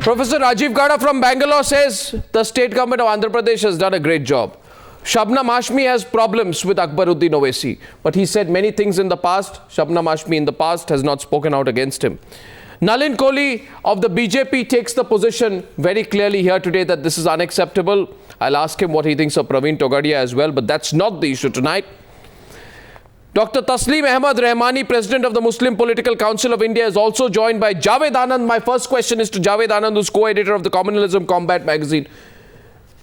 Professor Rajiv Gada from Bangalore says the state government of Andhra Pradesh has done a great job. Shabnam Hashmi has problems with Akbaruddin Owaisi, but he said many things in the past. Shabnam Hashmi in the past has not spoken out against him. Nalin Kohli of the BJP takes the position very clearly here today that this is unacceptable. I'll ask him what he thinks of Praveen Togadia as well, but that's not the issue tonight. Dr. Tasleem Ahmad Rahmani, President of the Muslim Political Council of India, is also joined by Javed Anand. My first question is to Javed Anand, who's co-editor of the Communalism Combat magazine.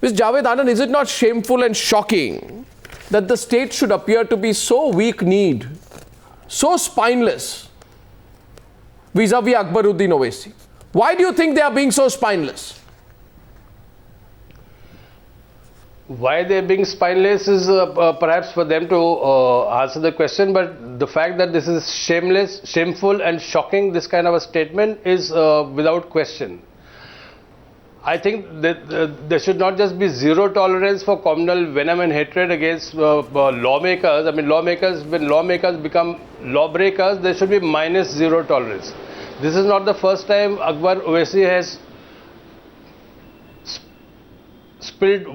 Mr. Javed Anand, is it not shameful and shocking that the state should appear to be so weak-kneed, so spineless vis-a-vis Akbaruddin Owaisi? Why do you think they are being so spineless? Why they're being spineless is perhaps for them to answer the question, but the fact that this is shameless, shameful and shocking, this kind of a statement is without question. I think that there should not just be zero tolerance for communal venom and hatred against lawmakers. I mean, when lawmakers become lawbreakers, there should be minus zero tolerance. This is not the first time Akbar Owaisi has spilled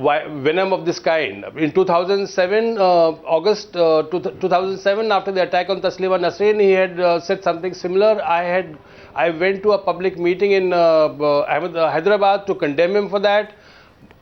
venom of this kind. In 2007, August 2007, after the attack on Taslima Nasreen, he had said something similar. I went to a public meeting in Hyderabad to condemn him for that.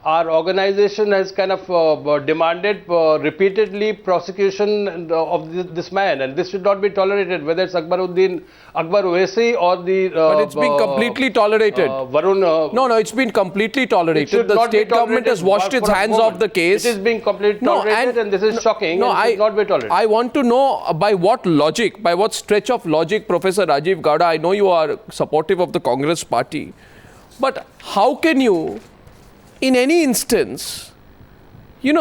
Our organization has kind of demanded repeatedly prosecution of this man, and this should not be tolerated, whether it's Akbar Owaisi or the... but it's been completely tolerated. Varun... No, it's been completely tolerated. The state government has washed its hands off the case. It is being completely tolerated, and this is shocking. No, it should not be tolerated. I want to know by what logic, by what stretch of logic, Professor Rajiv Gada, I know you are supportive of the Congress party, but how can you, in any instance,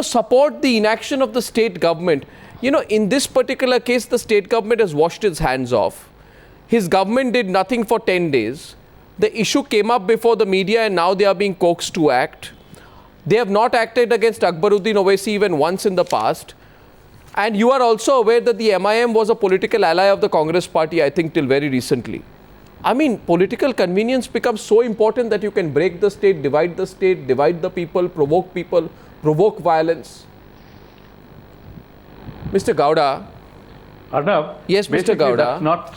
support the inaction of the state government? In this particular case, the state government has washed its hands off. His government did nothing for 10 days. The issue came up before the media and now they are being coaxed to act. They have not acted against Akbaruddin Owaisi even once in the past. And you are also aware that the MIM was a political ally of the Congress party, I think, till very recently. I mean, political convenience becomes so important that you can break the state, divide the people, provoke violence. Mr. Gowda. Arnab, yes, Mr. Gowda. That's not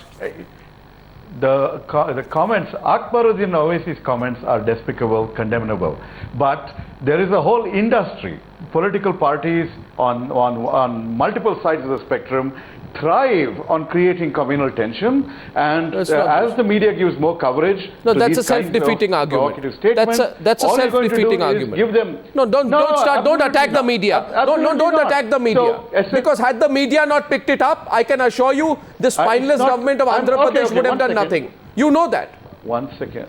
the comments. Akbaruddin Owaisi's comments are despicable, condemnable. But there is a whole industry, political parties on multiple sides of the spectrum thrive on creating communal tension, and as the media gives more coverage, that's a self-defeating argument. That's a self-defeating argument. Give them don't attack the media. Don't attack the media. Because had the media not picked it up, I can assure you the spineless government of Andhra Pradesh would have done nothing. You know that. One second.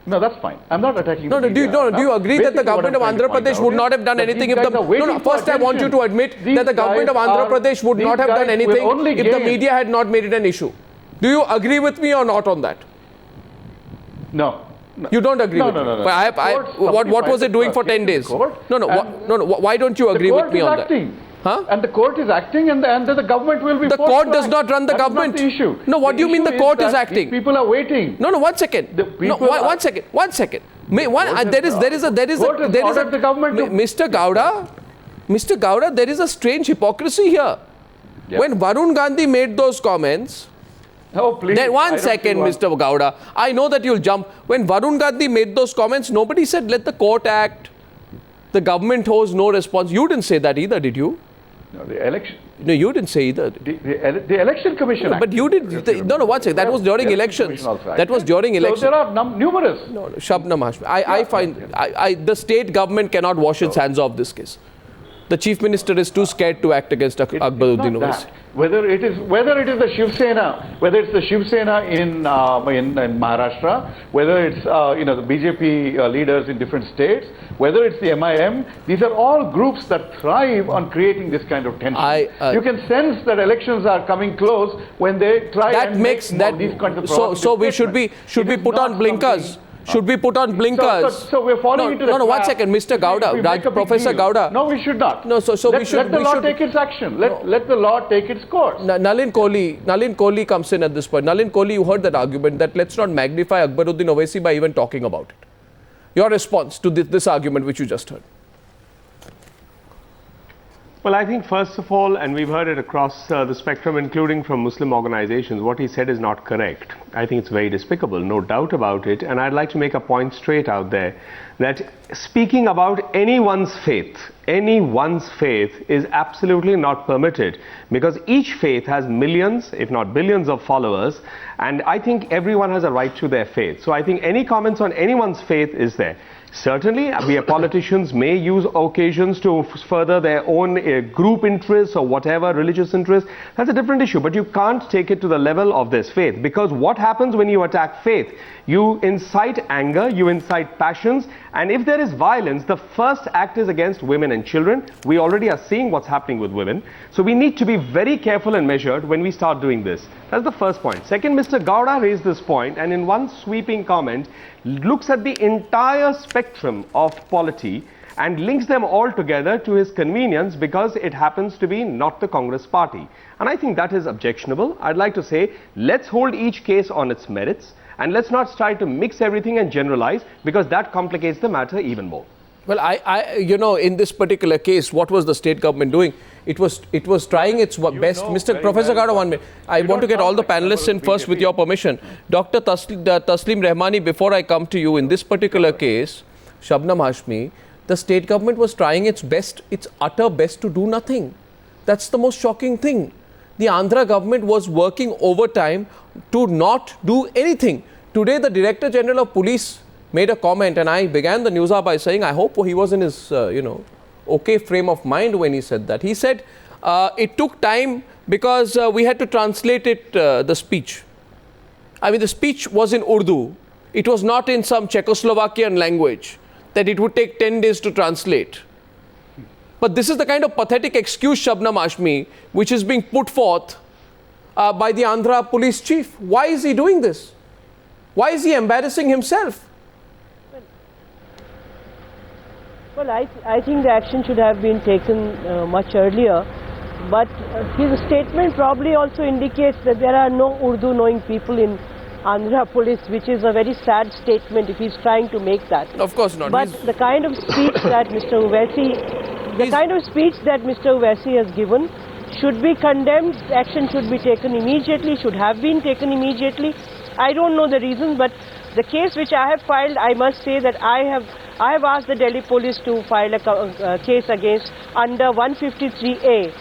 No, that's fine. I'm not attacking the media. Do you agree that the government of Andhra Pradesh would not have done anything if the... first I want you to admit that the government of Andhra Pradesh would not have done anything if the media had not made it an issue. Do you agree with me or not on that? No. You don't agree with me? No. What was it doing for 10 days? Why don't you agree with me on that? Huh? And the court is acting, and the government will be. The court does not run the government. That's not the issue. No, what do you mean the court is acting? People are waiting. No, 1 second. One second. There is a Mr. Gowda, there is a strange hypocrisy here. Yeah. When Varun Gandhi made those comments. Oh, please. Then 1 second, Mr. Gowda. I know that you'll jump. When Varun Gandhi made those comments, nobody said let the court act. The government owes no response. You didn't say that either, did you? No, the election. No, you didn't say either. The election commission. No, but you did. No, 1 second. That was during elections. That was during elections. So there are numerous. No, Shabnam Hashmi. I find the state government cannot wash its hands off this case. The chief minister is too scared to act against Akbaruddin Owaisi. Whether it is the Shiv Sena, in Maharashtra, whether it's the BJP leaders in different states, whether it's the MIM, these are all groups that thrive on creating this kind of tension. You can sense that elections are coming close when they try and make these kinds of so we should we put on blinkers. Should we put on blinkers? So we're falling into the No, 1 trap. second, Mr. If we Gowda, make a big Professor deal. Gowda. No, we should not. No, so we should... Let the law take its action. Let the law take its course. Nalin Kohli comes in at this point. Nalin Kohli, you heard that argument that let's not magnify Akbaruddin Owaisi by even talking about it. Your response to this argument which you just heard. Well, I think first of all, and we've heard it across the spectrum, including from Muslim organizations, what he said is not correct. I think it's very despicable, no doubt about it. And I'd like to make a point straight out there that speaking about anyone's faith is absolutely not permitted, because each faith has millions, if not billions of followers. And I think everyone has a right to their faith. So I think any comments on anyone's faith is there. Certainly, we politicians may use occasions to further their own group interests or whatever, religious interests. That's a different issue, but you can't take it to the level of this faith, because what happens when you attack faith? You incite anger, you incite passions, and if there is violence, the first act is against women and children. We already are seeing what's happening with women. So we need to be very careful and measured when we start doing this. That's the first point. Second, Mr. Gowda raised this point, and in one sweeping comment, looks at the entire spectrum of polity and links them all together to his convenience, because it happens to be not the Congress party. And I think that is objectionable. I'd like to say, let's hold each case on its merits, and let's not try to mix everything and generalize, because that complicates the matter even more. Well, in this particular case, what was the state government doing? It was trying its best. Mr. Professor Gowda, 1 minute. I want to get all the panelists in first with your permission. Dr. Taslim Rahmani, before I come to you, in this particular case, Shabnam Hashmi, the state government was trying its best, its utter best to do nothing. That's the most shocking thing. The Andhra government was working overtime to not do anything. Today, the Director General of Police made a comment, and I began the news hour by saying, I hope he was in his, okay frame of mind when he said that. He said it took time because we had to translate it, the speech. I mean, the speech was in Urdu. It was not in some Czechoslovakian language that it would take 10 days to translate. But this is the kind of pathetic excuse, Shabnam Hashmi, which is being put forth by the Andhra police chief. Why is he doing this? Why is he embarrassing himself? Well, I think the action should have been taken much earlier, but his statement probably also indicates that there are no Urdu knowing people in Andhra police, which is a very sad statement if he's trying to make that. Of course not. But the kind of speech that Mr. Owaisi has given should be condemned. Action should be taken immediately, should have been taken immediately. I don't know the reason, but the case which I have filed, I must say that I have asked the Delhi police to file a case against under 153A,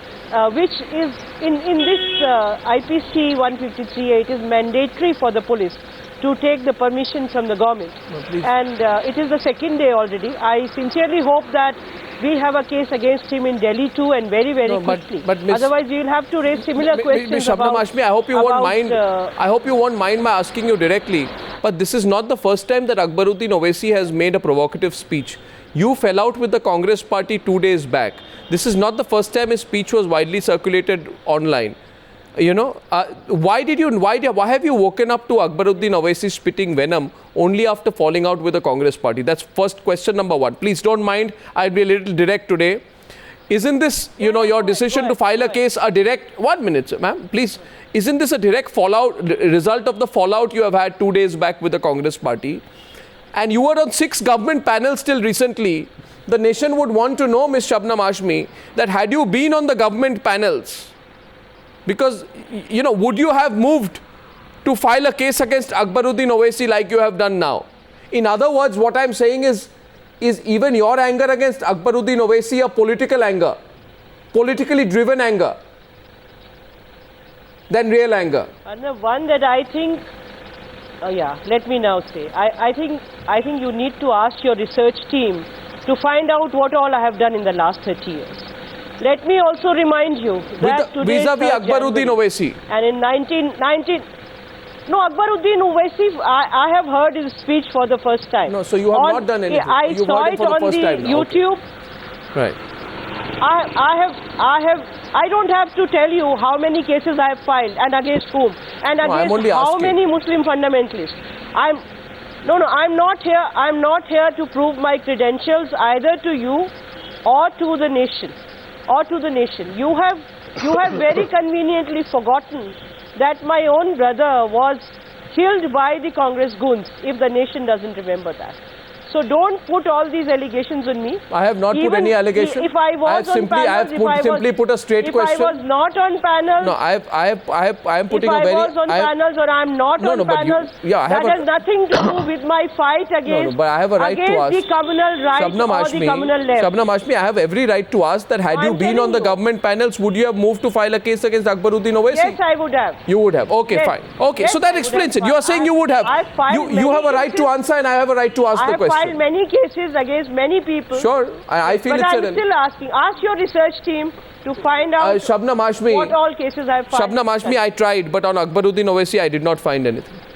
which is in this IPC 153A, it is mandatory for the police to take the permission from the government. And it is the second day already. I sincerely hope that we have a case against him in Delhi too, and very, very quickly. Otherwise, we will have to raise similar questions Shabnam Hashmi, I hope you won't mind. I hope you won't mind my asking you directly. But this is not the first time that Akbaruddin Owaisi has made a provocative speech. You fell out with the Congress party 2 days back. This is not the first time his speech was widely circulated online. Why have you woken up to Akbaruddin Owaisi spitting venom only after falling out with the Congress party? That's first question number one. Please don't mind, I'll be a little direct today. Isn't this, your decision to file a case a direct... 1 minute, ma'am, please. Isn't this a direct result of the fallout you have had 2 days back with the Congress party? And you were on 6 government panels till recently. The nation would want to know, Ms. Shabnam Hashmi, that had you been on the government panels, because, would you have moved to file a case against Akbaruddin Owaisi like you have done now? In other words, what I'm saying is even your anger against Akbaruddin Owaisi a political anger, politically driven anger, than real anger? And the one that I think, let me now say, I think you need to ask your research team to find out what all I have done in the last 30 years. Let me also remind you that today vis-a-vis Akbaruddin Owaisi. And in Akbaruddin Owaisi, I have heard his speech for the first time. No, so you have not done anything. I saw it on the YouTube. Right. I don't have to tell you how many cases I have filed and against whom and against how many Muslim fundamentalists. No, no, I'm not here. I'm not here to prove my credentials either to you or to the nation. You have very conveniently forgotten that my own brother was killed by the Congress goons, if the nation doesn't remember that. So don't put all these allegations on me. I have not put Even any allegation. If I was on panels, I have simply put a straight question. If I was not on panels, No, I am putting if a very. I was on panels or I'm not No, on no, but you- panels, yeah, I have that a- has nothing to do with my fight against, but I have a right to against the ask. communal right Shabnam or the communal left. Shabnam Hashmi, I have every right to ask that had you I'm been telling on the you. government panels, would you have moved to file a case against Akbaruddin Owaisi? Yes, I would have. You would have. Okay, Yes. fine. Okay, Yes, so that I would explains have. it. You are saying you would have. I filed You have a many right to cases. answer and I have a right to ask I the have filed question. many cases against many people. Sure, I feel But it's I'm still asking. Ask your research team to find out Shabnam Hashmi, what all cases I've filed. Shabnam Hashmi, I tried, but on Akbaruddin Owaisi, I did not find anything.